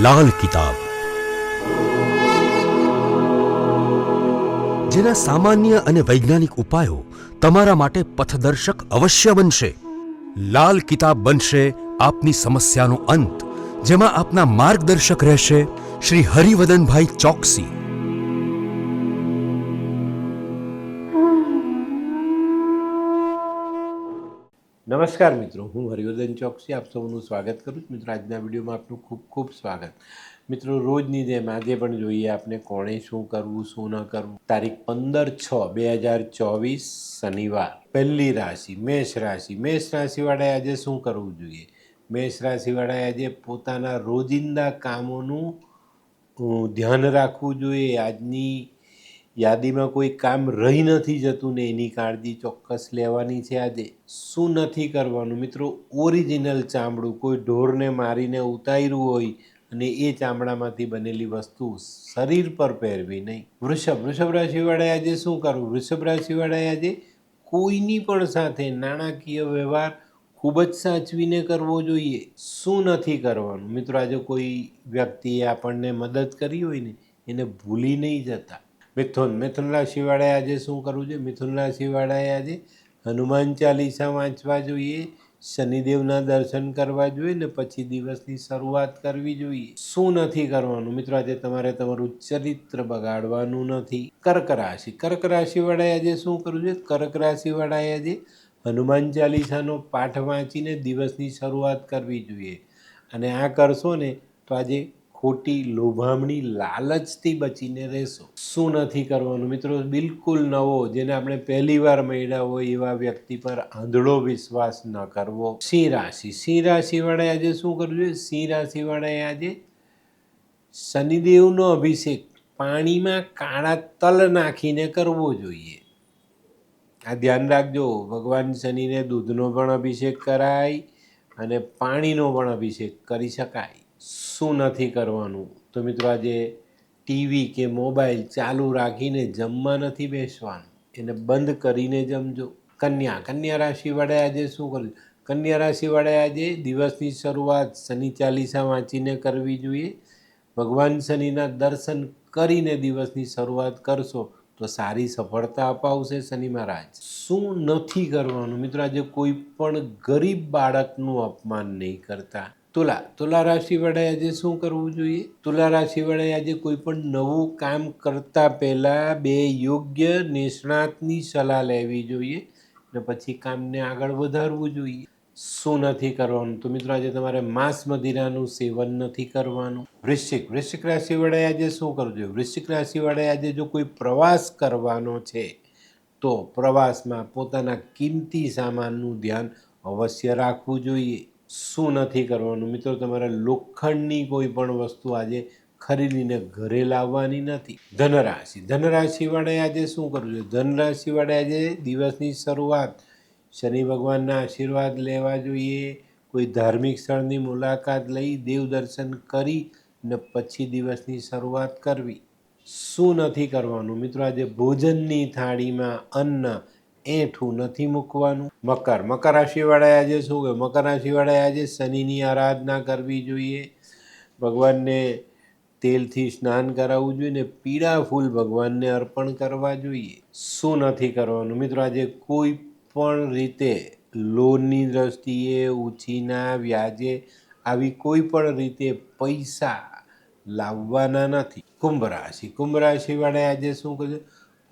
લાલ કિતાબ, જેના સામાન્ય અને વૈજ્ઞાનિક ઉપાયો તમારા માટે પથદર્શક અવશ્ય બનશે. લાલ કિતાબ બનશે આપની સમસ્યાનો અંત, જેમાં આપના માર્ગદર્શક રહેશે શ્રી હરિવદનભાઈ ચોકસી. નમસ્કાર મિત્રો, હું હરિવર્ધન ચોકસી આપ સૌનું સ્વાગત કરું છું. મિત્રો, આજના વિડીયોમાં આપનું ખૂબ ખૂબ સ્વાગત. મિત્રો, રોજની જેમ આજે પણ જોઈએ આપણે કોણે શું કરવું શું ન કરવું. તારીખ 15/6/2024 શનિવાર. પહેલી રાશિ મેષ રાશિ. મેષ રાશિવાળાએ આજે શું કરવું જોઈએ? મેષ રાશિવાળાએ આજે પોતાના રોજિંદા કામોનું ધ્યાન રાખવું જોઈએ. આજની યાદીમાં કોઈ કામ રહી નથી જતું ને એની કાળજી ચોક્કસ લેવાની છે. આજે શું નથી કરવાનું મિત્રો? ઓરિજિનલ ચામડું કોઈ ઢોરને મારીને ઉતાર્યું હોય અને એ ચામડામાંથી બનેલી વસ્તુ શરીર પર પહેરવી નહીં. વૃષભ રાશિવાળાએ આજે શું કરવું? વૃષભ રાશિવાળાએ આજે કોઈની પણ સાથે નાણાકીય વ્યવહાર ખૂબ જ સાચવીને કરવો જોઈએ. શું નથી કરવાનું મિત્રો? આજે કોઈ વ્યક્તિએ આપણને મદદ કરી હોય ને એને ભૂલી નહીં જતા. મિથુન રાશિવાળાએ આજે શું કરવું જોઈએ? મિથુન રાશિવાળાએ આજે હનુમાન ચાલીસા વાંચવા જોઈએ, શનિદેવના દર્શન કરવા જોઈએ ને પછી દિવસની શરૂઆત કરવી જોઈએ. શું નથી કરવાનું મિત્રો? આજે તમારે તમારું ચરિત્ર બગાડવાનું નથી. કર્ક રાશિવાળાએ આજે શું કરવું જોઈએ? કર્ક રાશિવાળાએ આજે હનુમાન ચાલીસાનો પાઠ વાંચીને દિવસની શરૂઆત કરવી જોઈએ. અને આ કરશો ને તો આજે ખોટી લોભામણી લાલચથી બચીને રહેશો. શું નથી કરવાનું મિત્રો? બિલકુલ નવો, જેને આપણે પહેલી વાર મળ્યા હોય એવા વ્યક્તિ પર આંધળો વિશ્વાસ ન કરવો. સિંહ રાશિવાળાએ આજે શું કરવું જોઈએ? સિંહ રાશિવાળાએ આજે શનિદેવનો અભિષેક પાણીમાં કાળા તલ નાખીને કરવો જોઈએ. આ ધ્યાન રાખજો, ભગવાન શનિને દૂધનો પણ અભિષેક કરાય અને પાણીનો પણ અભિષેક કરી શકાય. શું નથી કરવાનું? તો મિત્રો, આજે ટીવી કે મોબાઈલ ચાલુ રાખીને જમવા નથી બેસવાનું, એને બંધ કરીને જમજો. કન્યા રાશિવાળાએ આજે શું કરવું? કન્યા રાશિવાળાએ આજે દિવસની શરૂઆત શનિ ચાલીસા વાંચીને કરવી જોઈએ. ભગવાન શનિના દર્શન કરીને દિવસની શરૂઆત કરશો તો સારી સફળતા અપાવશે શનિ મહારાજ. શું નથી કરવાનું મિત્રો? આજે કોઈ પણ ગરીબ બાળકનું અપમાન નહીં કરતા. તુલા રાશિવાળાએ આજે શું કરવું જોઈએ? તુલા રાશિવાળાએ આજે કોઈ પણ નવું કામ કરતા પહેલાં 2 યોગ્ય નિષ્ણાતની સલાહ લેવી જોઈએ અને પછી કામને આગળ વધારવું જોઈએ. શું નથી કરવાનું? તો મિત્રો, આજે તમારે માંસ મદિરાનું સેવન નથી કરવાનું. વૃશ્ચિક રાશિવાળાએ આજે શું કરવું જોઈએ? વૃશ્ચિક રાશિવાળાએ આજે જો કોઈ પ્રવાસ કરવાનો છે તો પ્રવાસમાં પોતાના કિંમતી સામાનનું ધ્યાન અવશ્ય રાખવું જોઈએ. શું નથી કરવાનું મિત્રો? તમારે લોખંડની કોઈ પણ વસ્તુ આજે ખરીદીને ઘરે લાવવાની નથી. ધનરાશિવાળાએ આજે શું કરવું જોઈએ? ધનરાશિવાળાએ આજે દિવસની શરૂઆત શનિ ભગવાનના આશીર્વાદ લેવા જોઈએ. કોઈ ધાર્મિક સ્થળની મુલાકાત લઈ દેવ દર્શન કરી ને પછી દિવસની શરૂઆત કરવી. શું નથી કરવાનું મિત્રો? આજે ભોજનની થાળીમાં અન્ન એઠું નથી મૂકવાનું. મકર રાશિવાળાએ આજે શું કહ્યું? મકર રાશિવાળાએ આજે શનિની આરાધના કરવી જોઈએ. ભગવાનને તેલથી સ્નાન કરાવવું જોઈએ ને પીળા ફૂલ ભગવાનને અર્પણ કરવા જોઈએ. શું નથી કરવાનું મિત્રો? આજે કોઈ પણ રીતે લોનની દ્રષ્ટિએ, ઉછીના વ્યાજે આવી કોઈ પણ રીતે પૈસા લાવવાના નથી. કુંભ રાશિવાળાએ આજે શું કરવું?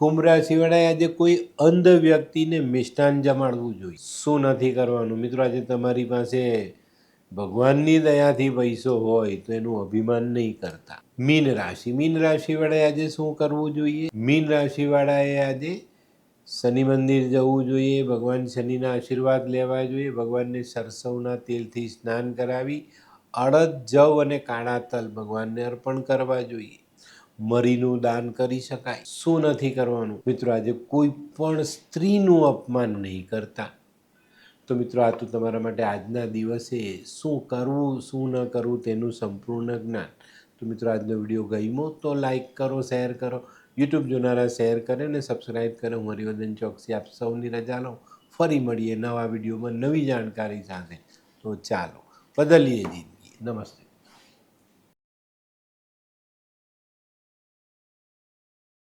કુંભ રાશિવાળાએ આજે કોઈ અંધ વ્યક્તિને મિષ્ટાન જમાડવું જોઈએ. શું નથી કરવાનું મિત્રો? આજે તમારી પાસે ભગવાનની દયાથી પૈસો હોય તો એનું અભિમાન નહીં કરતા. મીન રાશિવાળાએ આજે શું કરવું જોઈએ? મીન રાશિવાળાએ આજે શનિ મંદિર જવું જોઈએ, ભગવાન શનિના આશીર્વાદ લેવા જોઈએ, ભગવાનને સરસવના તેલથી સ્નાન કરાવી અડદ, જવ અને કાળા તલ ભગવાનને અર્પણ કરવા જોઈએ. મરીનું દાન કરી શકાય. શું નથી કરવાનું મિત્રો? આજે કોઈ પણ સ્ત્રીનું અપમાન નહીં કરતા. તો મિત્રો, આ તો તમારા માટે આજના દિવસે શું કરવું શું ન કરવું તેનું સંપૂર્ણ જ્ઞાન. તો મિત્રો, આજનો વિડીયો ગમ્યો તો લાઈક કરો, શેર કરો. યુટ્યુબ જોનારા શેર કરે ને સબસ્ક્રાઈબ કરે. હું હરિવર્ધન ચોકસી આપ સૌની રજા લઉં. ફરી મળીએ નવા વિડીયોમાં નવી જાણકારી સાથે. તો ચાલો બદલીએ જિંદગી. નમસ્તે.